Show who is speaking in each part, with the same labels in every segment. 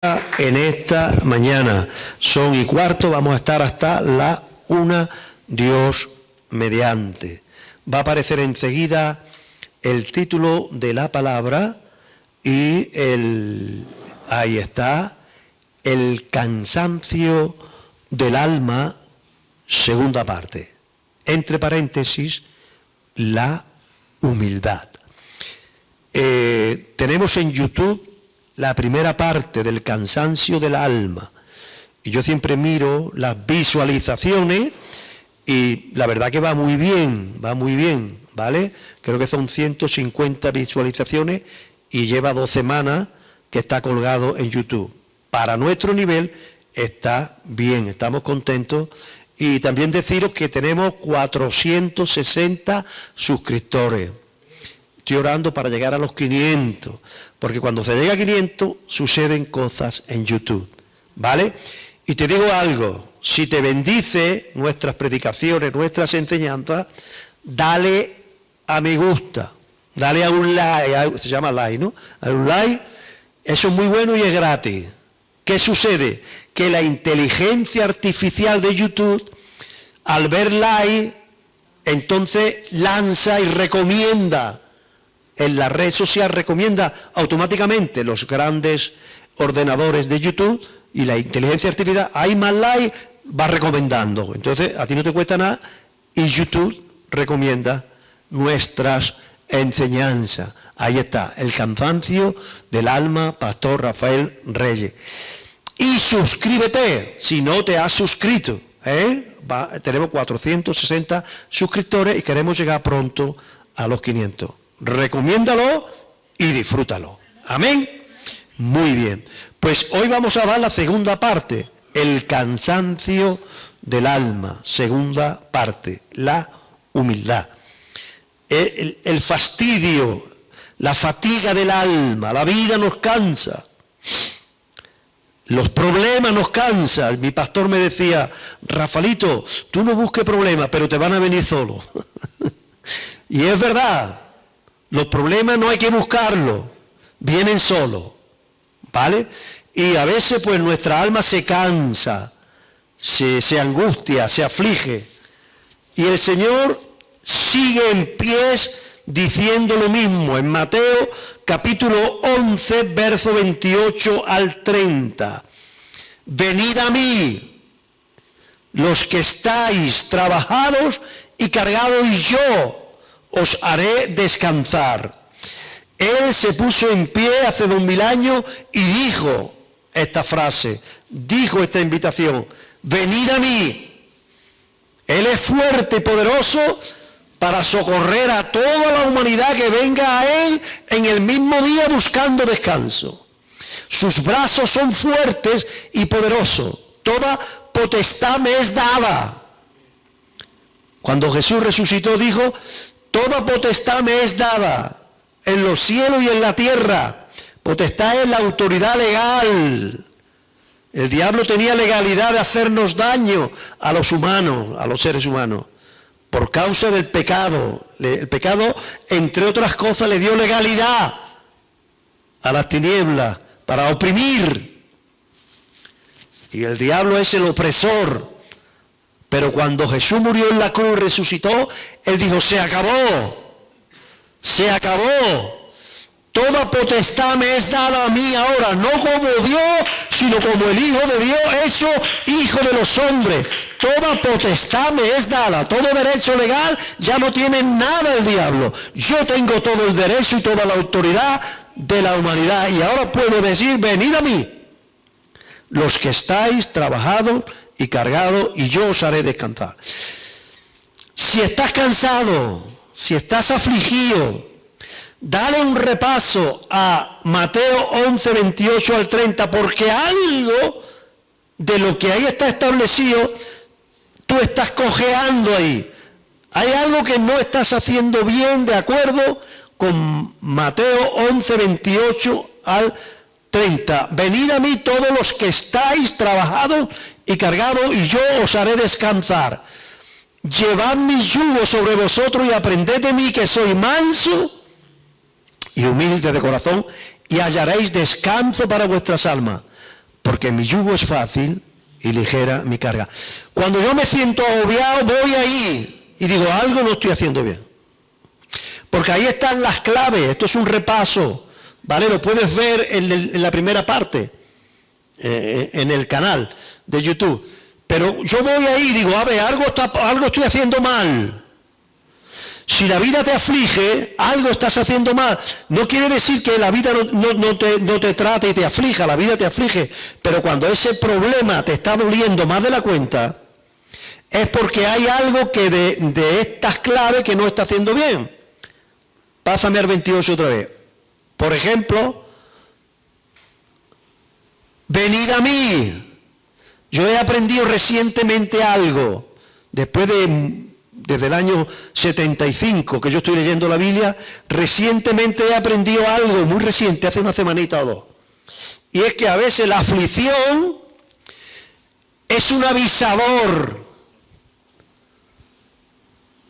Speaker 1: En esta mañana son 1:15, vamos a estar hasta la 1, Dios mediante. Va a aparecer enseguida el título de la palabra y ahí está, el cansancio del alma, segunda parte. Entre paréntesis, la humildad. Tenemos en YouTube la primera parte del cansancio del alma. Y yo siempre miro las visualizaciones y la verdad que va muy bien, ¿vale? Creo que son 150 visualizaciones y lleva 2 semanas que está colgado en YouTube. Para nuestro nivel está bien, estamos contentos. Y también deciros que tenemos 460 suscriptores. Estoy orando para llegar a los 500, porque cuando se llega a 500 suceden cosas en YouTube, ¿vale? Y te digo algo, si te bendice nuestras predicaciones, nuestras enseñanzas, dale a me gusta, dale a un like, se llama like, ¿no? A un like, eso es muy bueno y es gratis. ¿Qué sucede? Que la inteligencia artificial de YouTube, al ver like, entonces lanza y recomienda. En la red social recomienda automáticamente los grandes ordenadores de YouTube y la inteligencia artificial, hay más like, va recomendando. Entonces, a ti no te cuesta nada y YouTube recomienda nuestras enseñanzas. Ahí está, el cansancio del alma, Pastor Rafael Reyes. Y suscríbete, si no te has suscrito. Tenemos 460 suscriptores y queremos llegar pronto a los 500. Recomiéndalo y disfrútalo. Amén. Muy bien. Pues hoy vamos a dar la segunda parte, el cansancio del alma, segunda parte, la humildad. El fastidio, la fatiga del alma, la vida nos cansa. Los problemas nos cansan. Mi pastor me decía, Rafaelito, tú no busques problemas, pero te van a venir solos. Y es verdad. Los problemas no hay que buscarlos, vienen solos, ¿vale? Y a veces pues nuestra alma se cansa, se angustia, se aflige. Y el Señor sigue en pies diciendo lo mismo en Mateo capítulo 11, verso 28 al 30. Venid a mí, los que estáis trabajados y cargados, y yo os haré descansar. Él se puso en pie hace 2000 años y dijo esta frase, dijo esta invitación, venid a mí. Él es fuerte y poderoso para socorrer a toda la humanidad que venga a Él en el mismo día buscando descanso. Sus brazos son fuertes y poderosos. Toda potestad me es dada. Cuando Jesús resucitó dijo, toda potestad me es dada en los cielos y en la tierra. Potestad es la autoridad legal. El diablo tenía legalidad de hacernos daño a los humanos, a los seres humanos, por causa del pecado. El pecado, entre otras cosas, le dio legalidad a las tinieblas para oprimir. Y el diablo es el opresor. Pero cuando Jesús murió en la cruz y resucitó, Él dijo, se acabó, se acabó. Toda potestad me es dada a mí ahora, no como Dios, sino como el Hijo de Dios, hecho Hijo de los hombres. Toda potestad me es dada, todo derecho legal, ya no tiene nada el diablo. Yo tengo todo el derecho y toda la autoridad de la humanidad. Y ahora puedo decir, venid a mí, los que estáis trabajados y cargado, y yo os haré descansar. Si estás cansado, si estás afligido, dale un repaso a Mateo 11, 28 al 30, porque algo de lo que ahí está establecido, tú estás cojeando ahí. Hay algo que no estás haciendo bien de acuerdo con Mateo 11, 28 al 30. Venid a mí todos los que estáis trabajados y cargados, y yo os haré descansar. Llevad mi yugo sobre vosotros y aprended de mí, que soy manso y humilde de corazón, y hallaréis descanso para vuestras almas, porque mi yugo es fácil y ligera mi carga. Cuando yo me siento agobiado, voy ahí y digo, algo no estoy haciendo bien. Porque ahí están las claves, esto es un repaso, ¿vale? Lo puedes ver en la primera parte, en el canal de YouTube. Pero yo voy ahí y digo, a ver, algo estoy haciendo mal. Si la vida te aflige, algo estás haciendo mal. No quiere decir que la vida no te trate y te aflija, la vida te aflige. Pero cuando ese problema te está doliendo más de la cuenta, es porque hay algo que de estas claves que no está haciendo bien. Pásame al 28 otra vez. Por ejemplo, venid a mí. Yo he aprendido recientemente algo, desde el año 75 que yo estoy leyendo la Biblia, recientemente he aprendido algo, muy reciente, hace una semanita o dos. Y es que a veces la aflicción es un avisador.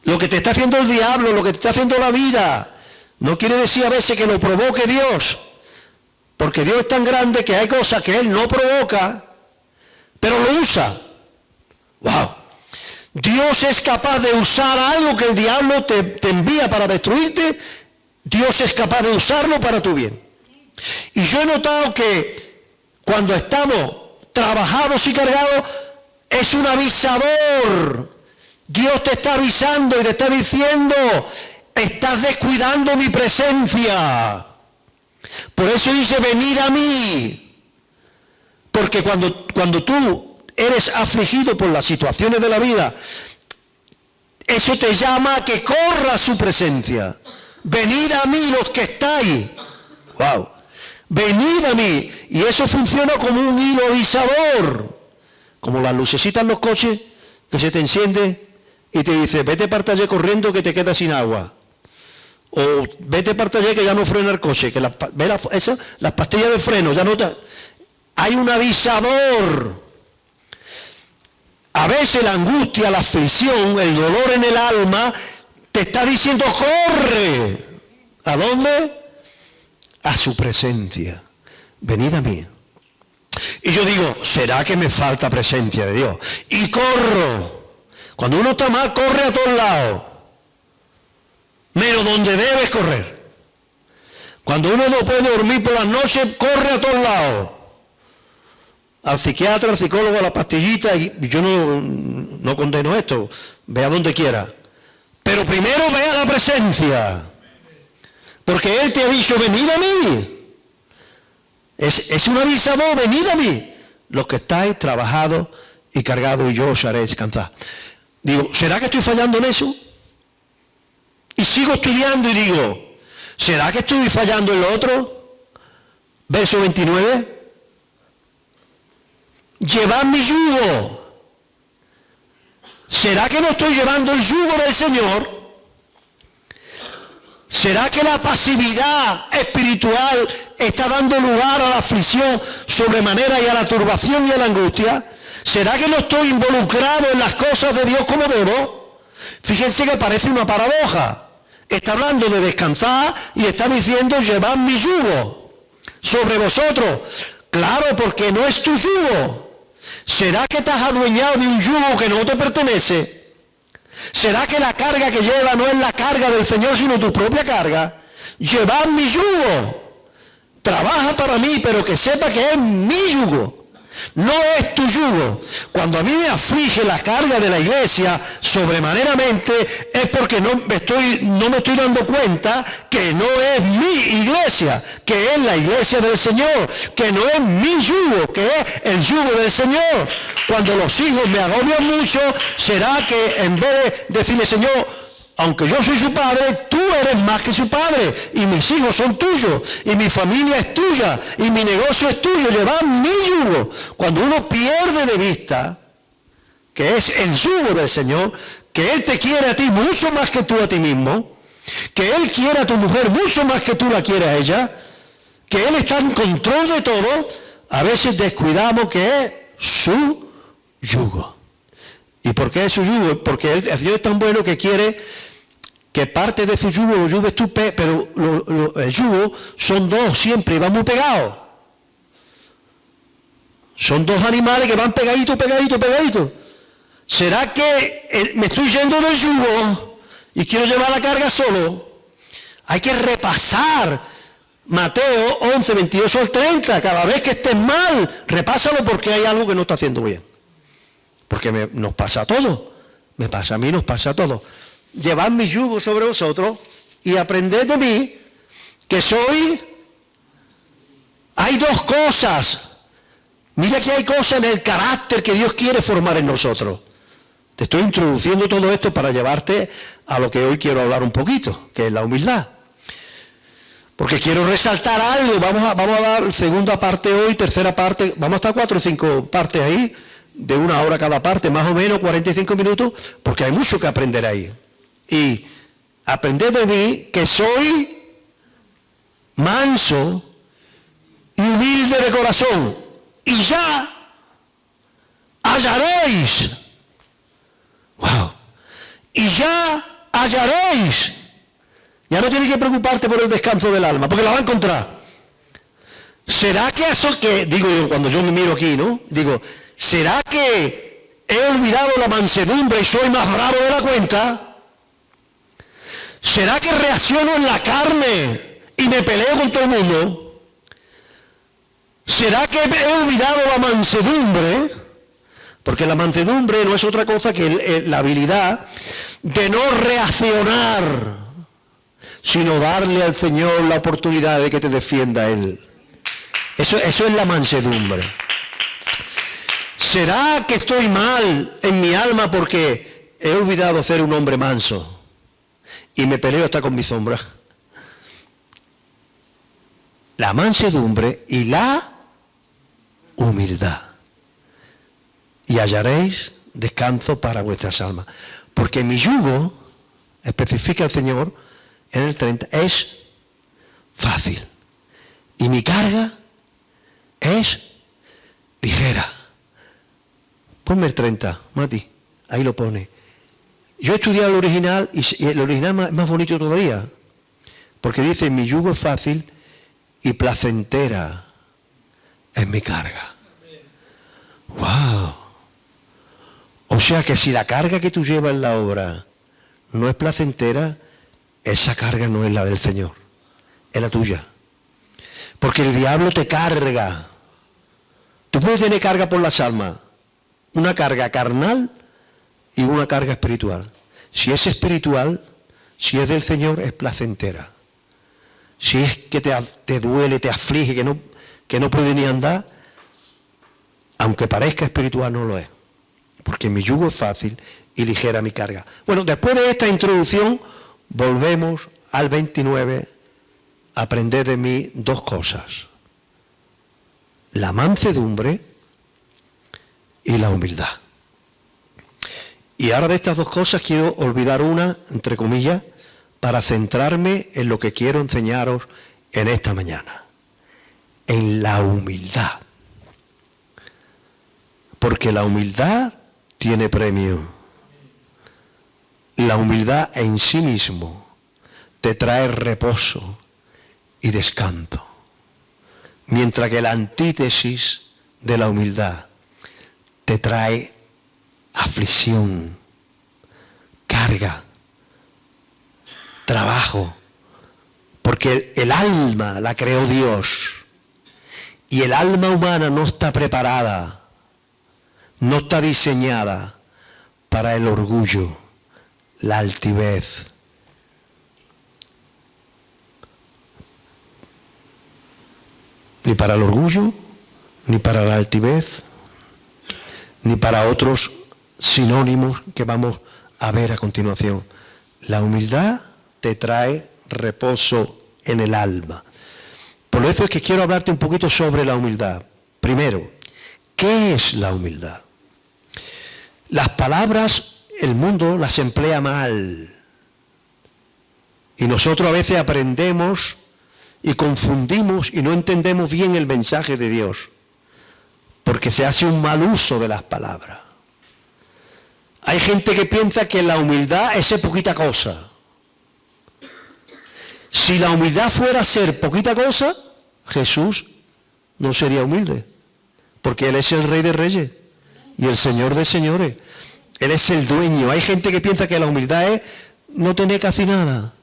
Speaker 1: Lo que te está haciendo el diablo, lo que te está haciendo la vida, no quiere decir a veces que lo provoque Dios, porque Dios es tan grande que hay cosas que Él no provoca, pero lo usa. ¡Wow! Dios es capaz de usar algo que el diablo te envía para destruirte. Dios es capaz de usarlo para tu bien. Y yo he notado que cuando estamos trabajados y cargados, es un avisador. Dios te está avisando y te está diciendo, estás descuidando mi presencia. Por eso dice, venid a mí. Porque cuando tú eres afligido por las situaciones de la vida, eso te llama a que corra su presencia. Venid a mí los que estáis. Wow. Venid a mí. Y eso funciona como un hilo avisador. Como las lucecitas en los coches, que se te enciende y te dice, vete para allá corriendo que te quedas sin agua. O vete para allá que ya no frena el coche. Que las pastillas de freno ya no te... Hay un avisador. A veces la angustia, la aflicción, el dolor en el alma, te está diciendo, corre. ¿A dónde? A su presencia. Venid a mí. Y yo digo, ¿será que me falta presencia de Dios? Y corro. Cuando uno está mal, corre a todos lados. Menos donde debes correr. Cuando uno no puede dormir por las noches, corre a todos lados. Al psiquiatra, al psicólogo, a la pastillita, y yo no condeno esto, ve a donde quiera. Pero primero ve a la presencia, porque Él te ha dicho, venid a mí. Es un avisador, venid a mí. Los que estáis trabajados y cargados, y yo os haré descansar. Digo, ¿será que estoy fallando en eso? Y sigo estudiando y digo, ¿será que estoy fallando en lo otro? Verso 29. Llevad mi yugo. ¿Será que no estoy llevando el yugo del Señor? ¿Será que la pasividad espiritual está dando lugar a la aflicción sobremanera y a la turbación y a la angustia? ¿Será que no estoy involucrado en las cosas de Dios como debo? Fíjense que parece una paradoja. Está hablando de descansar y está diciendo, llevad mi yugo sobre vosotros. Claro, porque no es tu yugo. ¿Será que te has adueñado de un yugo que no te pertenece? ¿Será que la carga que lleva no es la carga del Señor, sino tu propia carga? Llevad mi yugo. Trabaja para mí, pero que sepa que es mi yugo. No es tu yugo. Cuando a mí me aflige la carga de la iglesia sobremaneramente, es porque no me estoy dando cuenta que no es mi iglesia, que es la iglesia del Señor, que no es mi yugo, que es el yugo del Señor. Cuando los hijos me agobian mucho, será que en vez de decirle, Señor, aunque yo soy su padre, tú eres más que su padre, y mis hijos son tuyos, y mi familia es tuya, y mi negocio es tuyo, llevad mi yugo. Cuando uno pierde de vista que es el yugo del Señor, que Él te quiere a ti mucho más que tú a ti mismo, que Él quiere a tu mujer mucho más que tú la quieres a ella, que Él está en control de todo, a veces descuidamos que es su yugo. ¿Y por qué es su yugo? Porque el Dios es tan bueno que quiere que parte de su yugo lo yugues tú, pero el yugo son dos siempre y van muy pegados. Son dos animales que van pegaditos. ¿Será que me estoy yendo del yugo y quiero llevar la carga solo? Hay que repasar Mateo 11, 28 al 30. Cada vez que estés mal, repásalo porque hay algo que no está haciendo bien. Porque nos pasa a todos. Me pasa a mí, nos pasa a todos. Llevad mi yugo sobre vosotros y aprended de mí que soy... Hay dos cosas. Mira que hay cosas en el carácter que Dios quiere formar en nosotros. Te estoy introduciendo todo esto para llevarte a lo que hoy quiero hablar un poquito, que es la humildad. Porque quiero resaltar algo. Vamos a dar segunda parte hoy, tercera parte. Vamos a estar 4 o 5 partes ahí, de 1 hora cada parte, más o menos 45 minutos, porque hay mucho que aprender ahí. Y aprended de mí que soy manso y humilde de corazón, y ya hallaréis. Wow. Y ya hallaréis. Ya no tienes que preocuparte por el descanso del alma, porque la va a encontrar. ¿Será que eso que, digo yo, cuando yo me miro aquí, ¿no? Digo, ¿será que he olvidado la mansedumbre y soy más bravo de la cuenta? ¿Será que reacciono en la carne y me peleo con todo el mundo? ¿Será que he olvidado la mansedumbre? Porque la mansedumbre no es otra cosa que la habilidad de no reaccionar, sino darle al Señor la oportunidad de que te defienda Él. Eso es la mansedumbre. ¿Será que estoy mal en mi alma porque he olvidado ser un hombre manso y me peleo hasta con mi sombra? La mansedumbre y la humildad. Y hallaréis descanso para vuestras almas. Porque mi yugo, especifica el Señor en el 30, es fácil. Y mi carga es ligera. Ponme el 30, Mati, ahí lo pone. Yo he estudiado el original y el original es más bonito todavía. Porque dice, mi yugo es fácil y placentera es mi carga. ¡Wow! O sea que si la carga que tú llevas en la obra no es placentera, esa carga no es la del Señor, es la tuya. Porque el diablo te carga. Tú puedes tener carga por las almas, una carga carnal y una carga espiritual. Si es espiritual, si es del Señor, es placentera. Si es que te duele, te aflige, que no puede ni andar, aunque parezca espiritual, no lo es. Porque mi yugo es fácil y ligera mi carga. Bueno, después de esta introducción, volvemos al 29, aprended de mí 2 cosas. La mansedumbre y la humildad. Y ahora de estas 2 cosas quiero olvidar una, entre comillas, para centrarme en lo que quiero enseñaros en esta mañana. En la humildad. Porque la humildad tiene premio. La humildad en sí mismo te trae reposo y descanso. Mientras que la antítesis de la humildad te trae aflicción, carga, trabajo. Porque el alma la creó Dios. Y el alma humana no está preparada, no está diseñada para el orgullo, la altivez. Ni para el orgullo, ni para la altivez, ni para otros sinónimos que vamos a ver a continuación. La humildad te trae reposo en el alma. Por eso es que quiero hablarte un poquito sobre la humildad. Primero, ¿qué es la humildad? Las palabras, el mundo las emplea mal. Y nosotros a veces aprendemos y confundimos y no entendemos bien el mensaje de Dios. Porque se hace un mal uso de las palabras. Hay gente que piensa que la humildad es ser poquita cosa. Si la humildad fuera ser poquita cosa, Jesús no sería humilde. porque Él es el Rey de Reyes y el Señor de Señores. Él es el dueño. Hay gente que piensa que la humildad es no tener casi nada.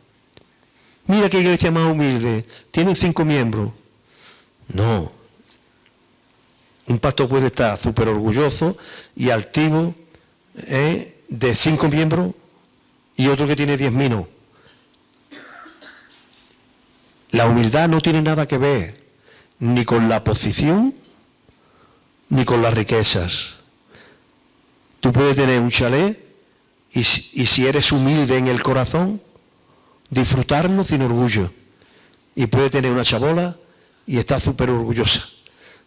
Speaker 1: Mira qué iglesia más humilde. Tienen 5 miembros. No. Un pastor puede estar súper orgulloso y altivo de 5 miembros y otro que tiene 10.000 no. La humildad no tiene nada que ver ni con la posición ni con las riquezas. Tú puedes tener un chalet y si eres humilde en el corazón, disfrutarlo sin orgullo. Y puedes tener una chabola y estar súper orgullosa,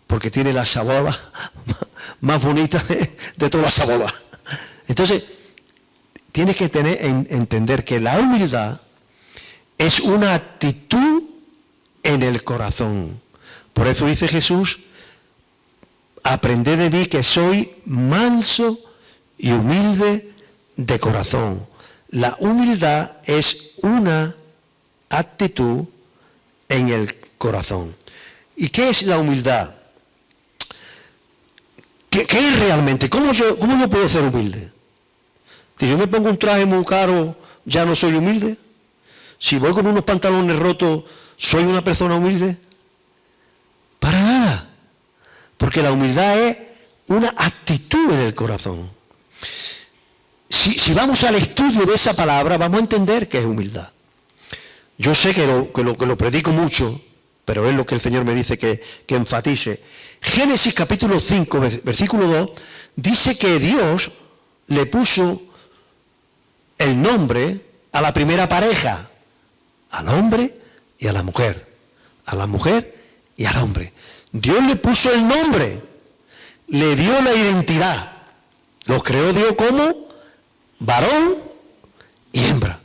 Speaker 1: porque tiene la chabola más bonita de todas las chabolas. Entonces, tienes que entender que la humildad es una actitud en el corazón. Por eso dice Jesús, aprended de mí que soy manso y humilde de corazón. La humildad es una actitud en el corazón. ¿Y qué es la humildad? ¿Qué es realmente? ¿Cómo yo puedo ser humilde? Si yo me pongo un traje muy caro, ¿ya no soy humilde? Si voy con unos pantalones rotos, ¿soy una persona humilde? Para nada. Porque la humildad es una actitud en el corazón. Si vamos al estudio de esa palabra, vamos a entender qué es humildad. Yo sé que lo predico mucho, pero es lo que el Señor me dice que enfatice. Génesis capítulo 5, versículo 2, dice que Dios le puso el nombre a la primera pareja, al hombre y a la mujer. A la mujer y al hombre. Dios le puso el nombre, le dio la identidad. Los creó Dios como varón y hembra.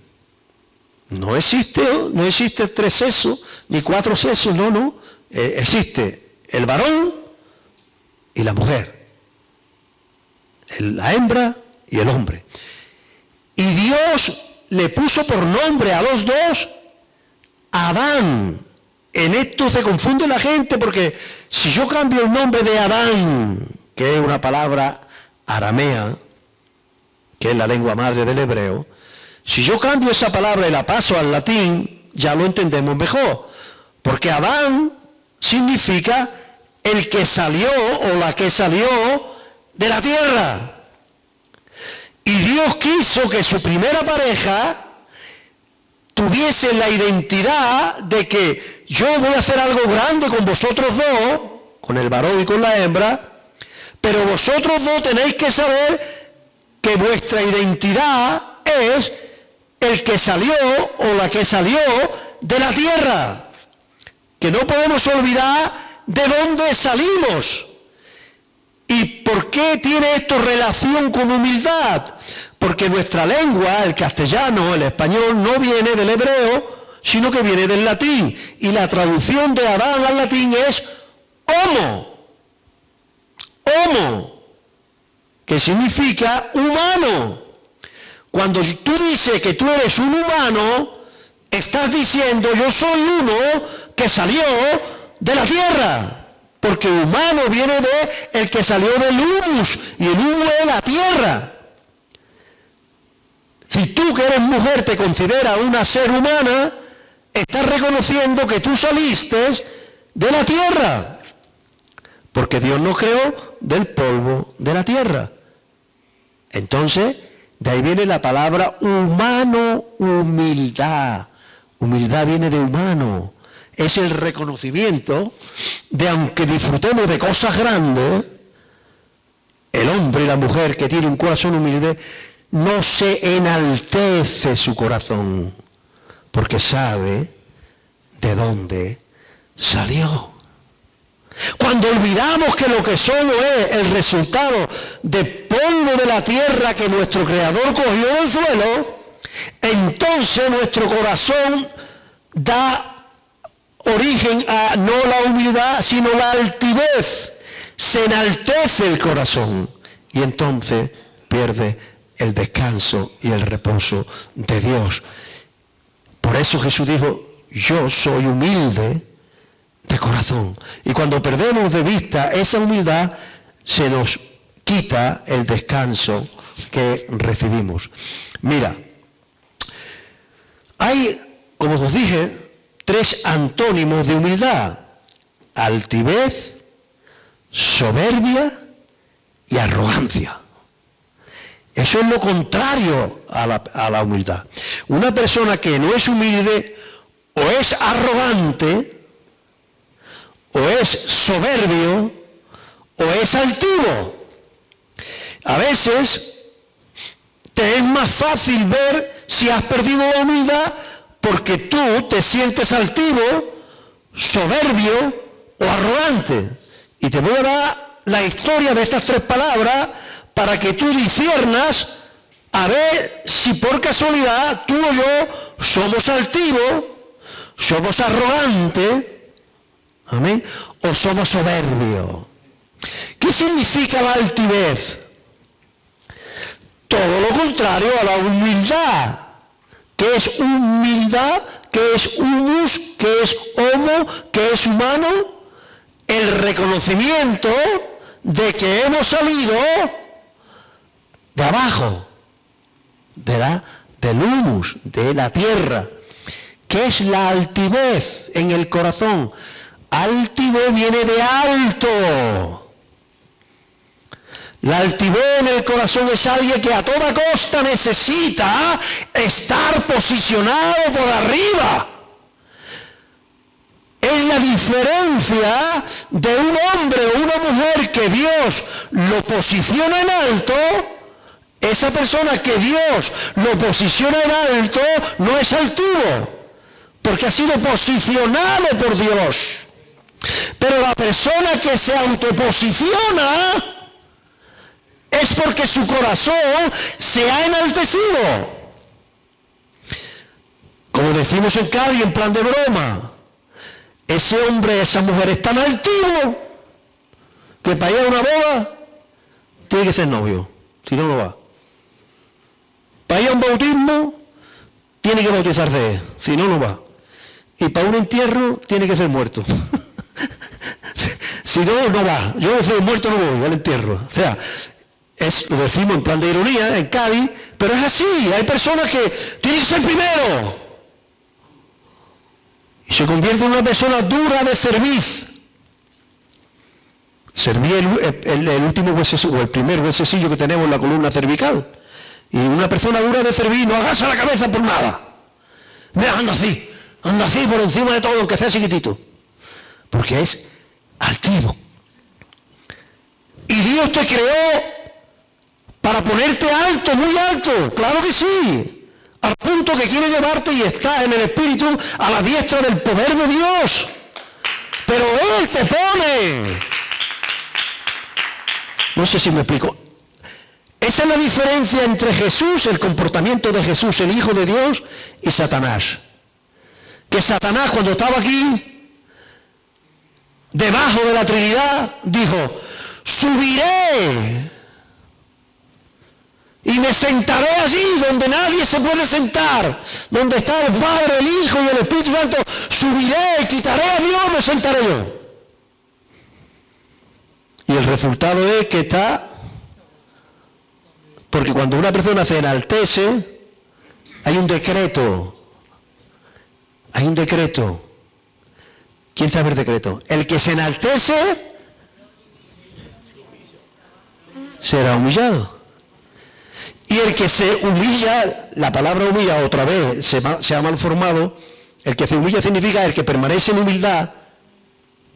Speaker 1: No existe 3 sexos, ni 4 sexos, no. Existe el varón y la mujer. La hembra y el hombre. Y Dios le puso por nombre a los dos Adán. En esto se confunde la gente porque si yo cambio el nombre de Adán, que es una palabra aramea, que es la lengua madre del hebreo, si yo cambio esa palabra y la paso al latín, ya lo entendemos mejor. Porque Adán significa el que salió o la que salió de la tierra. Y Dios quiso que su primera pareja tuviese la identidad de que yo voy a hacer algo grande con vosotros dos, con el varón y con la hembra, pero vosotros dos tenéis que saber que vuestra identidad es el que salió o la que salió de la tierra. Que no podemos olvidar de dónde salimos. ¿Y por qué tiene esto relación con humildad? Porque nuestra lengua, el castellano, el español, no viene del hebreo, sino que viene del latín. Y la traducción de Adán al latín es homo. Homo, que significa humano. Cuando tú dices que tú eres un humano, estás diciendo yo soy uno que salió de la tierra. Porque humano viene de el que salió del humus, y el humus es la tierra. Si tú que eres mujer te consideras una ser humana, estás reconociendo que tú saliste de la tierra. Porque Dios nos creó del polvo de la tierra. Entonces, de ahí viene la palabra humano, humildad. Humildad viene de humano. Es el reconocimiento de, aunque disfrutemos de cosas grandes, el hombre y la mujer que tiene un corazón humilde, no se enaltece su corazón, porque sabe de dónde salió. Cuando olvidamos que lo que somos es el resultado de polvo de la tierra que nuestro Creador cogió del suelo, entonces nuestro corazón da origen a no la humildad, sino la altivez. Se enaltece el corazón y entonces pierde el descanso y el reposo de Dios. Por eso Jesús dijo, yo soy humilde de corazón. Y cuando perdemos de vista esa humildad, se nos quita el descanso que recibimos. Mira, hay, como os dije, 3 antónimos de humildad: altivez, soberbia y arrogancia. Eso es lo contrario a la humildad. Una persona que no es humilde o es arrogante, o es soberbio, o es altivo. A veces te es más fácil ver si has perdido la humildad porque tú te sientes altivo, soberbio o arrogante. Y te voy a dar la historia de estas 3 palabras para que tú disciernas a ver si por casualidad tú o yo somos altivos, somos arrogantes, amén, o somos soberbios. ¿Qué significa la altivez? Todo lo contrario a la humildad. ¿Qué es humildad? ¿Qué es humus? ¿Qué es homo? ¿Qué es humano? El reconocimiento de que hemos salido de abajo, del humus, de la tierra. ¿Qué es la altivez en el corazón? Altivez viene de alto. La altivez en el corazón es alguien que a toda costa necesita estar posicionado por arriba. Es la diferencia de un hombre o una mujer que Dios lo posiciona en alto. Esa persona que Dios lo posiciona en alto no es altivo, porque ha sido posicionado por Dios. Pero la persona que se autoposiciona es porque su corazón se ha enaltecido. Como decimos en Cádiz, en plan de broma, ese hombre, esa mujer es tan altivo que para ir a una boda tiene que ser novio, si no, no va. Para ir a un bautismo tiene que bautizarse, si no, no va. Y para un entierro tiene que ser muerto. Si no, no va. Yo no soy muerto, no voy al entierro. O sea, lo decimos en plan de ironía, en Cádiz, pero es así. Hay personas que tienen que ser primero. Y se convierte en una persona dura de cerviz. Cerviz el último huesecillo, o el primer huesecillo que tenemos en la columna cervical. Y una persona dura de cerviz no agacha la cabeza por nada. Mira, anda así por encima de todo, aunque sea chiquitito. Porque es altivo. Y Dios te creó para ponerte alto, muy alto, claro que sí. Al punto que quiere llevarte y estás en el Espíritu a la diestra del poder de Dios. Pero Él te pone. No sé si me explico. Esa es la diferencia entre Jesús, el comportamiento de Jesús, el Hijo de Dios, y Satanás. Que Satanás, cuando estaba aquí, debajo de la Trinidad, dijo: subiré y me sentaré allí donde nadie se puede sentar, donde está el Padre, el Hijo y el Espíritu Santo. Subiré, quitaré a Dios, me sentaré yo. Y el resultado es que está, porque cuando una persona se enaltece, hay un decreto. Hay un decreto. ¿Quién sabe el decreto? El que se enaltece será humillado. Y el que se humilla, la palabra humilla otra vez se ha mal formado. El que se humilla significa el que permanece en humildad,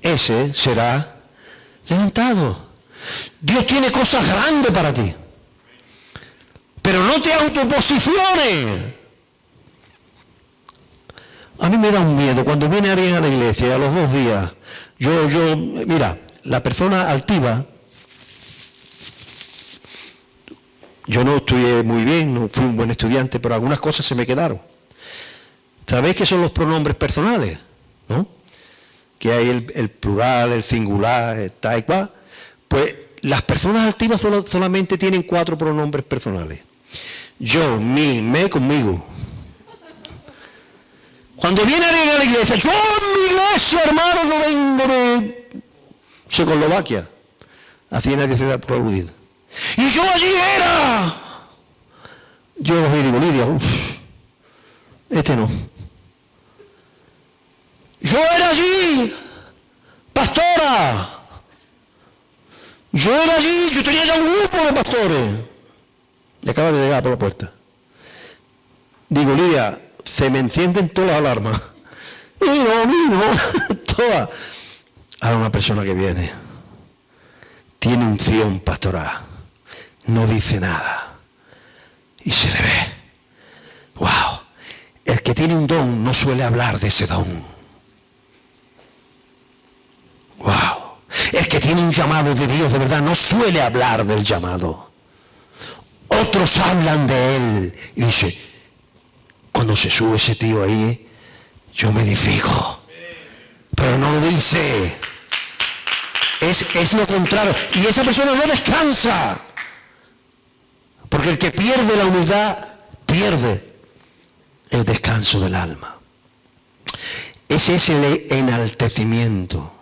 Speaker 1: ese será levantado. Dios tiene cosas grandes para ti. Pero no te autoposiciones. A mí me da un miedo cuando viene alguien a la iglesia a los 2 días. Mira, la persona altiva, yo no estudié muy bien, no fui un buen estudiante, pero algunas cosas se me quedaron. ¿Sabéis qué son los pronombres personales? ¿No? Que hay el plural, el singular, tal y cual. Pues las personas altivas solamente tienen 4 pronombres personales. Yo, mí, me, conmigo. Cuando viene alguien a la iglesia, yo en mi iglesia, hermano, no vengo de Checoslovaquia. Así nadie se da por aludido. Y yo allí era. Yo digo, Lidia, este no. Yo era allí, pastora. Yo era allí, yo tenía ya un grupo de pastores. Y acaba de llegar por la puerta. Digo, Lidia, se me encienden todas las alarmas. Y no, todas. Ahora una persona que viene, tiene unción pastoral, no dice nada. Y se le ve. ¡Wow! El que tiene un don no suele hablar de ese don. ¡Wow! El que tiene un llamado de Dios de verdad no suele hablar del llamado. Otros hablan de él. Y dice, cuando se sube ese tío ahí, yo me edifico. Pero no lo dice. Es lo contrario. Y esa persona no descansa. Porque el que pierde la humildad, pierde el descanso del alma. Ese es el enaltecimiento.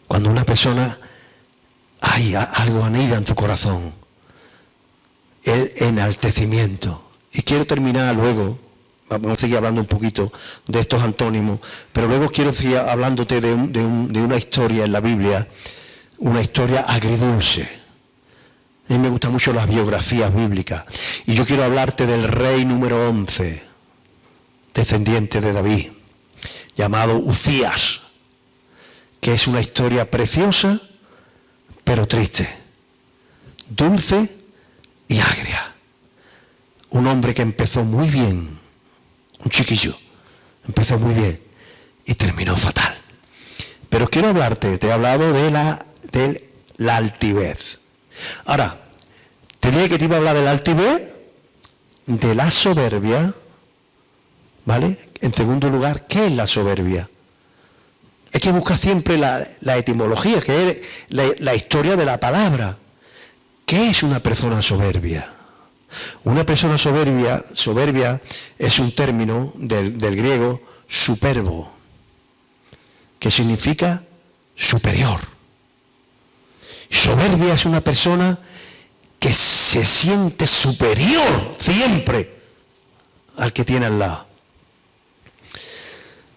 Speaker 1: Cuando una persona, hay algo anida en su corazón. El enaltecimiento. Y quiero terminar luego, vamos a seguir hablando un poquito de estos antónimos, pero luego quiero seguir hablándote de una historia en la Biblia, una historia agridulce. A mí me gustan mucho las biografías bíblicas. Y yo quiero hablarte del rey número 11, descendiente de David, llamado Uzías, que es una historia preciosa, pero triste, dulce y agria. Un hombre que empezó muy bien, un chiquillo, empezó muy bien y terminó fatal. Pero quiero hablarte, te he hablado de la altivez. Ahora, te dije que te iba a hablar de la altivez, de la soberbia, ¿vale? En segundo lugar, ¿qué es la soberbia? Hay que buscar siempre la etimología, que es la historia de la palabra. ¿Qué es una persona soberbia? Una persona soberbia es un término del griego superbo, que significa superior. Soberbia es una persona que se siente superior siempre al que tiene al lado.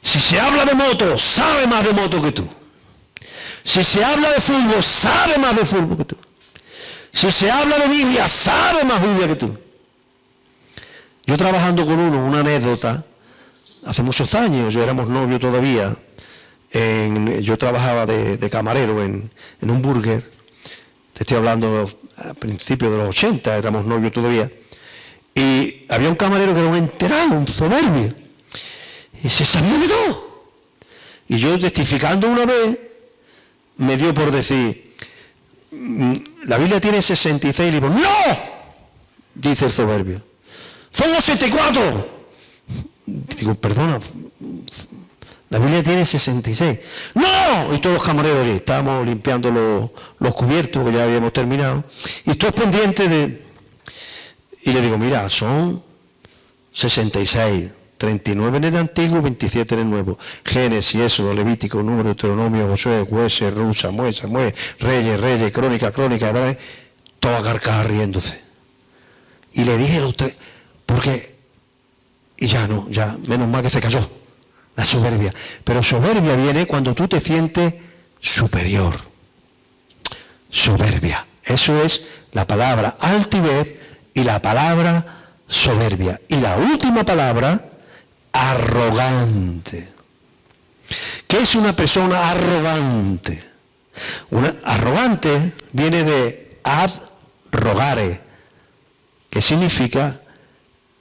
Speaker 1: Si se habla de moto, sabe más de moto que tú. Si se habla de fútbol, sabe más de fútbol que tú. Si se habla de Biblia, sabe más Biblia que tú. Yo trabajando con una anécdota, hace muchos años, yo éramos novios todavía, yo trabajaba de camarero en un burger, te estoy hablando a principios de los 80, éramos novios todavía, y había un camarero que era un enterado, un soberbio, y se sabía de todo. Y yo testificando una vez, me dio por decir, la Biblia tiene 66 libros. ¡No! Dice el soberbio. ¡Son 84! Digo, perdona, la Biblia tiene 66. ¡No! Y todos los camareros allí, estábamos limpiando los cubiertos, que ya habíamos terminado, y todos pendientes de... Y le digo, mira, son 66, 39 en el Antiguo, 27 en el Nuevo. Génesis, Éxodo, Levítico, Número, Deuteronomio, Josué, Jueces, Ruth, Samuel, Reyes, Crónica, toda carcajada riéndose. Y le dije los tres, porque, y ya menos mal que se cayó, la soberbia. Pero soberbia viene cuando tú te sientes superior. Soberbia. Eso es la palabra altivez y la palabra soberbia. Y la última palabra, arrogante. ¿Qué es una persona arrogante? Arrogante viene de ad rogare, que significa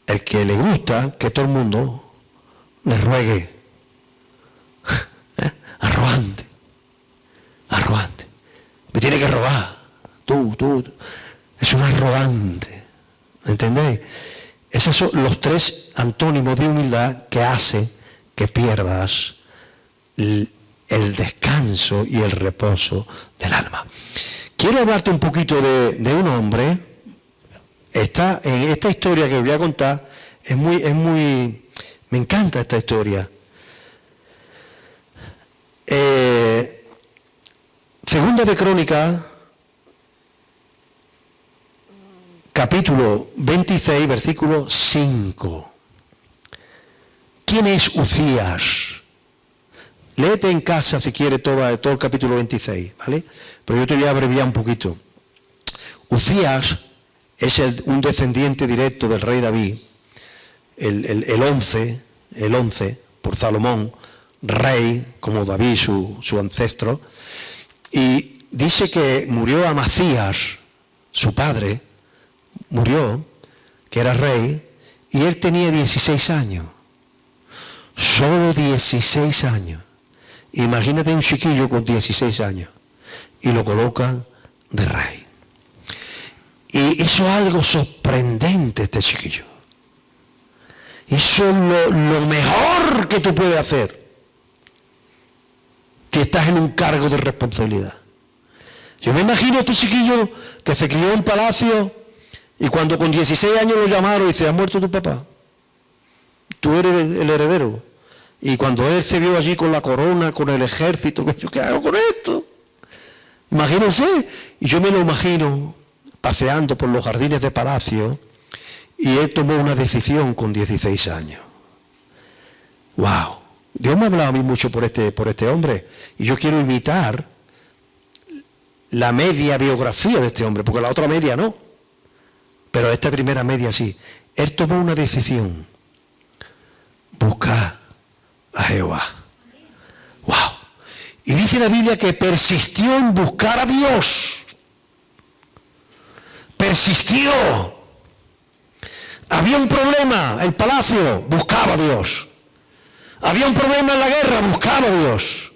Speaker 1: el que le gusta que todo el mundo le ruegue. Arrogante. Me tiene que rogar. Tú. Es un arrogante. ¿Entendéis? Esos son los tres antónimos de humildad que hace que pierdas el descanso y el reposo del alma. Quiero hablarte un poquito de un hombre. En esta historia que os voy a contar es muy Me encanta esta historia. Segunda de Crónicas, capítulo 26, versículo 5. ¿Quién es Uzías? Léete en casa si quieres todo el capítulo 26, ¿vale? Pero yo te voy a abreviar un poquito. Uzías es un descendiente directo del rey David, el 11 por Salomón, rey como David, su ancestro, y dice que murió Amasías, su padre, murió, que era rey, y él tenía 16 años, solo 16 años. Imagínate un chiquillo con 16 años, y lo colocan de rey. Y hizo algo sorprendente este chiquillo. Hizo lo mejor que tú puedes hacer si estás en un cargo de responsabilidad. Yo me imagino a este chiquillo que se crió en palacio y cuando con 16 años lo llamaron y dice, ha muerto tu papá, tú eres el heredero. Y cuando él se vio allí con la corona, con el ejército, ¿yo qué hago con esto? Imagínense, y yo me lo imagino paseando por los jardines de palacio y él tomó una decisión con 16 años. ¡Wow! Dios me ha hablado a mí mucho por este hombre y yo quiero imitar la media biografía de este hombre, porque la otra media no, pero esta primera media sí. Él tomó una decisión: buscar a Jehová. ¡Wow! Y dice la Biblia que persistió en buscar a Dios. Persistió. Había un problema, el palacio, buscaba a Dios. Había un problema en la guerra, buscaba a Dios.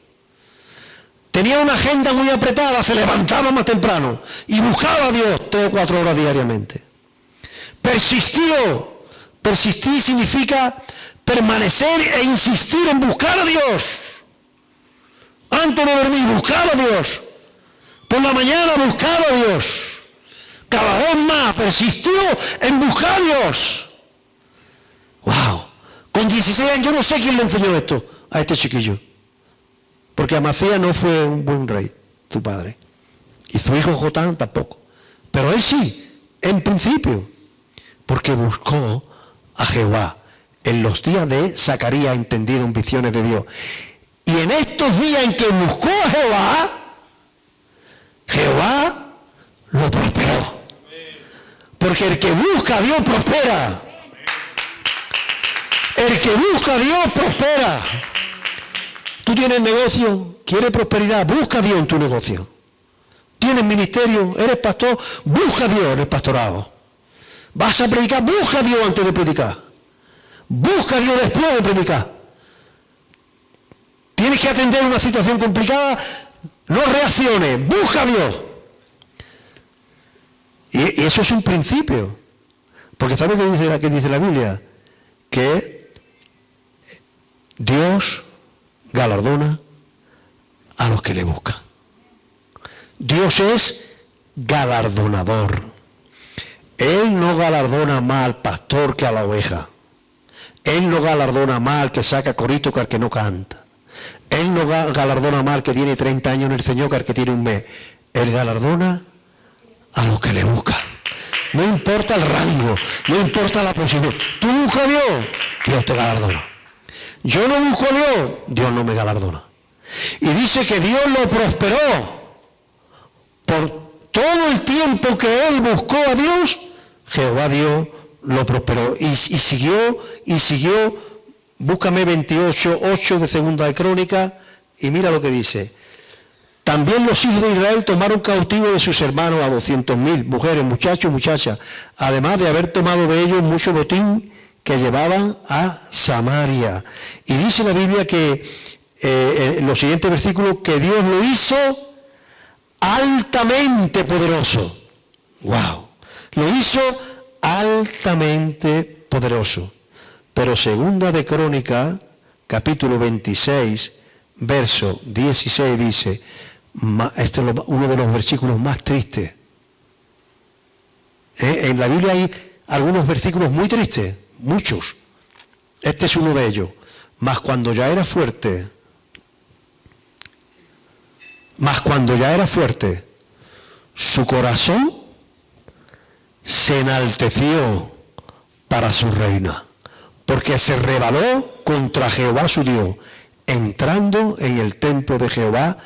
Speaker 1: Tenía una agenda muy apretada, se levantaba más temprano y buscaba a Dios 3 o 4 horas diariamente. Persistió. Persistir significa permanecer e insistir en buscar a Dios. Antes de dormir, buscar a Dios. Por la mañana, buscar a Dios. Cada vez más persistió en buscar a Dios. ¡Wow! Con 16 años, yo no sé quién le enseñó esto a este chiquillo. Porque Amasías no fue un buen rey, tu padre. Y su hijo Jotán tampoco. Pero él sí, en principio. Porque buscó a Jehová. En los días de Zacarías, entendido en visiones de Dios. Y en estos días en que buscó a Jehová, Jehová lo prosperó. Porque el que busca a Dios prospera. El que busca a Dios prospera. Tú tienes negocio, quieres prosperidad, busca a Dios en tu negocio. Tienes ministerio, eres pastor, busca a Dios en el pastorado. Vas a predicar, busca a Dios antes de predicar. Busca a Dios después de predicar. Tienes que atender una situación complicada, no reacciones, busca a Dios. Y eso es un principio. Porque ¿sabes qué dice la Biblia? Que Dios galardona a los que le buscan. Dios es galardonador. Él no galardona más al pastor que a la oveja. Él no galardona más al que saca corito que al que no canta. Él no galardona más al que tiene 30 años en el Señor que al que tiene un mes. Él galardona a los que le buscan. No importa el rango, no importa la posición. Tú buscas a Dios, Dios te galardona. Yo no busco a Dios, Dios no me galardona. Y dice que Dios lo prosperó. Por todo el tiempo que él buscó a Dios, Jehová Dios lo prosperó. Y siguió. Búscame 28:8 de Segunda de Crónicas y mira lo que dice. También los hijos de Israel tomaron cautivo de sus hermanos a 200,000 mujeres, muchachos, muchachas, además de haber tomado de ellos mucho botín que llevaban a Samaria. Y dice la Biblia que en los siguientes versículos que Dios lo hizo altamente poderoso. ¡Wow! Lo hizo altamente poderoso. Pero Segunda de Crónicas, capítulo 26, verso 16 dice, este es uno de los versículos más tristes. En la Biblia hay algunos versículos muy tristes, muchos. Este es uno de ellos. Mas cuando ya era fuerte, su corazón se enalteció para su reina, porque se rebeló contra Jehová su Dios, entrando en el templo de Jehová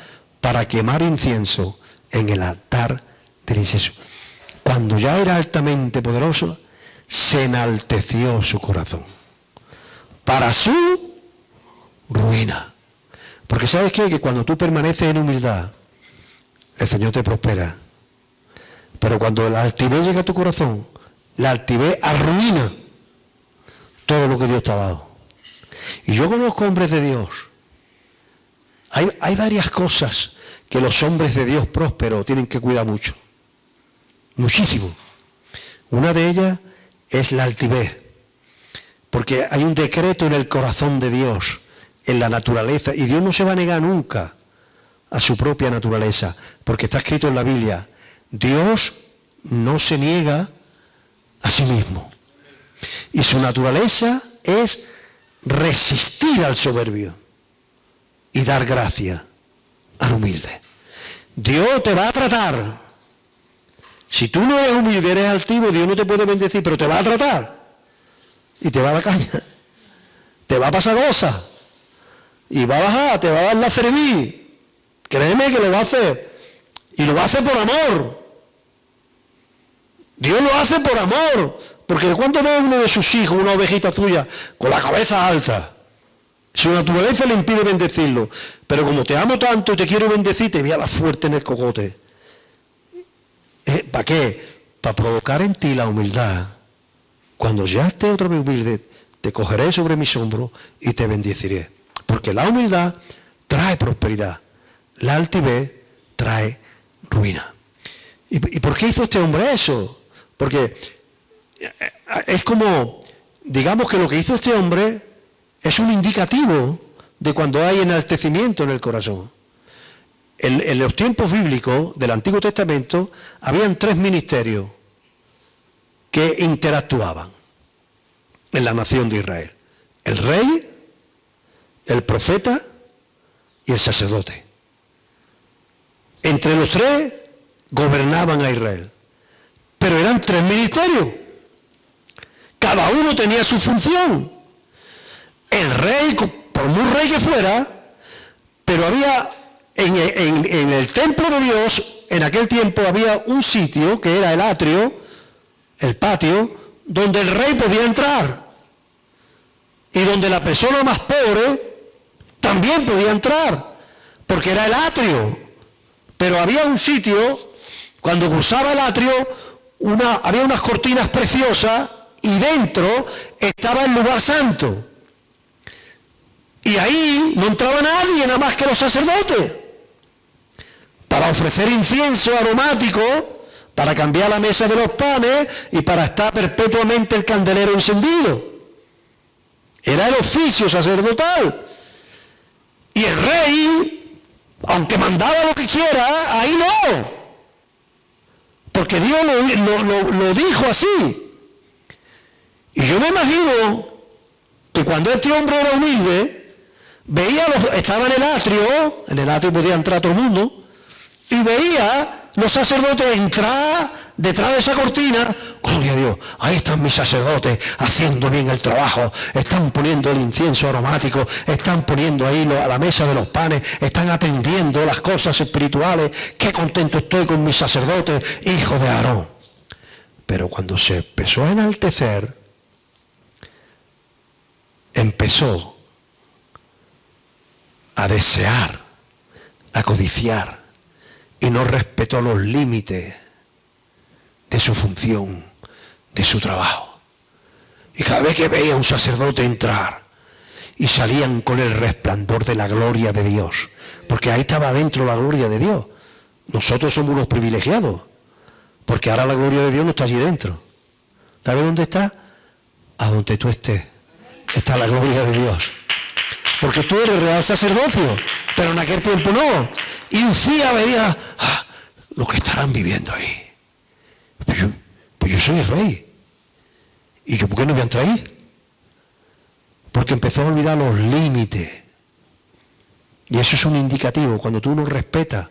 Speaker 1: para quemar incienso en el altar del incienso. Cuando ya era altamente poderoso, se enalteció su corazón para su ruina. Porque ¿sabes qué? Que cuando tú permaneces en humildad, el Señor te prospera. Pero cuando la altivez llega a tu corazón, la altivez arruina todo lo que Dios te ha dado. Y yo conozco hombres de Dios. Hay varias cosas que los hombres de Dios prósperos tienen que cuidar mucho. Muchísimo. Una de ellas es la altivez. Porque hay un decreto en el corazón de Dios, en la naturaleza, y Dios no se va a negar nunca a su propia naturaleza, porque está escrito en la Biblia, Dios no se niega a sí mismo. Y su naturaleza es resistir al soberbio y dar gracia al humilde. Dios te va a tratar. Si tú no eres humilde, eres altivo, Dios no te puede bendecir, pero te va a tratar. Y te va a dar caña. Te va a pasar cosas. Y va a bajar, te va a dar la cerví. Créeme que lo va a hacer. Y lo va a hacer por amor. Dios lo hace por amor. Porque cuando ve uno de sus hijos, una ovejita suya, con la cabeza alta, su naturaleza le impide bendecirlo. Pero como te amo tanto y te quiero bendecir, te voy a dar fuerte en el cogote. ¿Para qué? Para provocar en ti la humildad. Cuando ya esté otra vez humilde, te cogeré sobre mis hombros y te bendeciré. Porque la humildad trae prosperidad. La altivez trae ruina. ¿Y por qué hizo este hombre eso? Porque es como, digamos que lo que hizo este hombre es un indicativo de cuando hay enaltecimiento en el corazón. En los tiempos bíblicos del Antiguo Testamento habían 3 ministerios que interactuaban en la nación de Israel. El rey, el profeta y el sacerdote. Entre los 3 gobernaban a Israel. Pero eran 3 ministerios. Cada uno tenía su función. El rey, por muy rey que fuera, pero había en el templo de Dios, en aquel tiempo había un sitio que era el atrio, el patio, donde el rey podía entrar. Y donde la persona más pobre también podía entrar, porque era el atrio. Pero había un sitio, cuando cruzaba el atrio, había unas cortinas preciosas y dentro estaba el lugar santo. Y ahí no entraba nadie, nada más que los sacerdotes, para ofrecer incienso aromático, para cambiar la mesa de los panes y para estar perpetuamente el candelero encendido. Era el oficio sacerdotal. Y el rey, aunque mandaba lo que quiera, ahí no. Porque Dios lo dijo así. Y yo me imagino que cuando este hombre era humilde, estaba en el atrio podía entrar todo el mundo, y veía los sacerdotes entrar detrás de esa cortina. Gloria a Dios, ahí están mis sacerdotes haciendo bien el trabajo, están poniendo el incienso aromático, están poniendo ahí a la mesa de los panes, están atendiendo las cosas espirituales. Qué contento estoy con mis sacerdotes, hijos de Aarón. Pero cuando se empezó a enaltecer, empezó a desear, a codiciar, y no respetó los límites de su función, de su trabajo. Y cada vez que veía a un sacerdote entrar y salían con el resplandor de la gloria de Dios, porque ahí estaba dentro la gloria de Dios. Nosotros somos unos privilegiados, porque ahora la gloria de Dios no está allí dentro. ¿Sabes dónde está? A donde tú estés está la gloria de Dios. Porque tú eres real sacerdocio, pero en aquel tiempo no. Y Ucías veía lo que estarán viviendo ahí. Pues yo soy el rey. ¿Y yo por qué no voy a entrar ahí? porque empezó a olvidar los límites. Y eso es un indicativo. Cuando tú no respetas,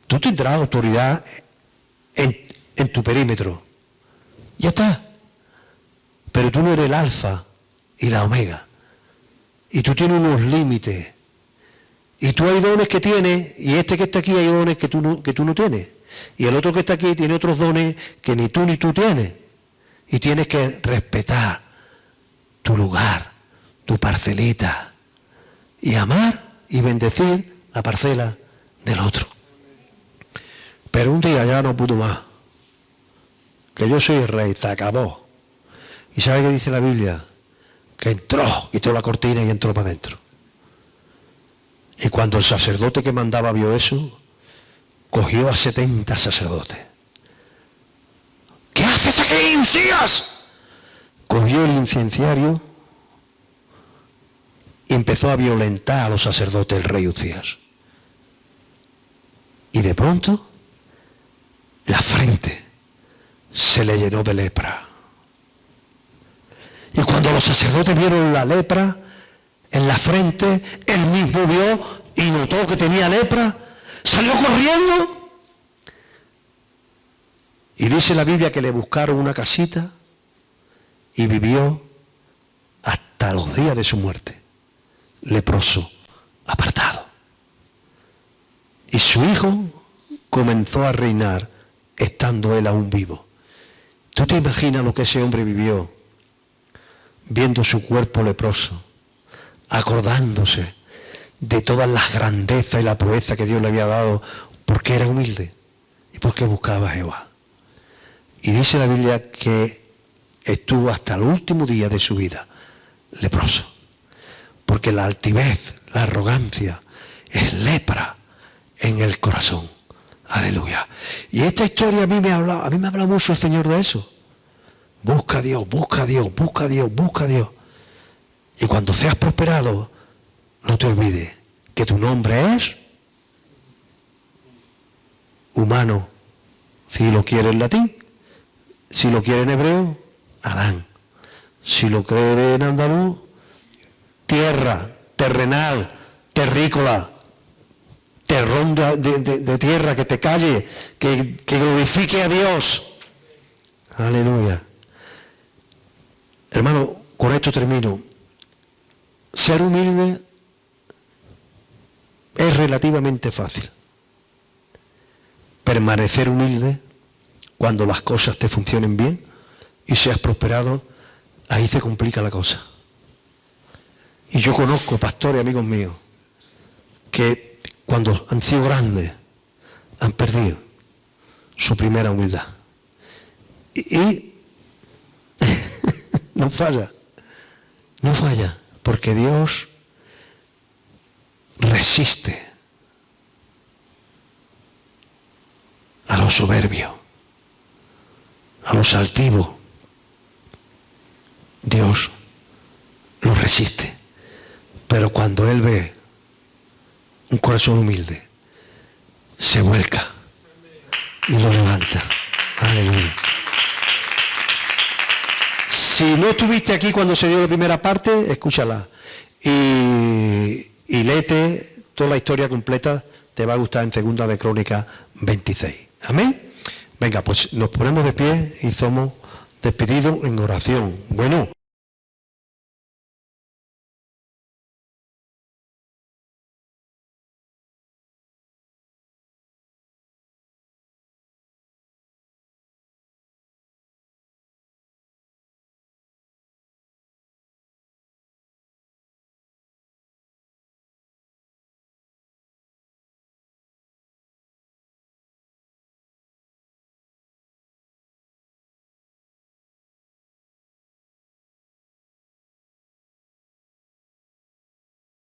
Speaker 1: tú tendrás autoridad en tu perímetro. Ya está. Pero tú no eres el alfa y la omega. Y tú tienes unos límites. Y tú hay dones que tienes, y este que está aquí hay dones que tú no tienes. Y el otro que está aquí tiene otros dones que ni tú tienes. Y tienes que respetar tu lugar, tu parcelita. Y amar y bendecir la parcela del otro. Pero un día ya no pudo más. Que yo soy el rey, se acabó. ¿Y sabe qué dice la Biblia? Que entró, quitó la cortina y entró para adentro. Y cuando el sacerdote que mandaba vio eso, cogió a 70 sacerdotes. ¿Qué haces aquí, Usías? Cogió el incenciario y empezó a violentar a los sacerdotes el rey Usías. Y de pronto, la frente se le llenó de lepra. Y cuando los sacerdotes vieron la lepra en la frente, él mismo vio y notó que tenía lepra, salió corriendo. Y dice la Biblia que le buscaron una casita y vivió hasta los días de su muerte, leproso, apartado. Y su hijo comenzó a reinar estando él aún vivo. ¿Tú te imaginas lo que ese hombre vivió viendo su cuerpo leproso, acordándose de todas las grandezas y la proeza que Dios le había dado porque era humilde y porque buscaba a Jehová? Y dice la Biblia que estuvo hasta el último día de su vida leproso, porque la altivez, la arrogancia es lepra en el corazón. Aleluya. Y esta historia a mí me habla mucho el Señor de eso. Busca a Dios, busca a Dios, busca a Dios, busca a Dios. Y cuando seas prosperado, no te olvides que tu nombre es humano. Si lo quiere en latín, si lo quiere en hebreo, Adán. Si lo quiere en andaluz, tierra, terrenal, terrícola, terrón de tierra, que te calle, que glorifique a Dios. Aleluya. Hermano, con esto termino. Ser humilde es relativamente fácil. Permanecer humilde cuando las cosas te funcionen bien y seas prosperado, ahí se complica la cosa. Y yo conozco pastores, amigos míos, que cuando han sido grandes han perdido su primera humildad. Y no falla, porque Dios resiste a los soberbios, a los altivos. Dios los resiste, pero cuando Él ve un corazón humilde, se vuelca y lo levanta. Aleluya. Si no estuviste aquí cuando se dio la primera parte, escúchala y léete toda la historia completa, te va a gustar en 2 de Crónicas 26. Amén. Venga, pues nos ponemos de pie y somos despedidos en oración. Bueno.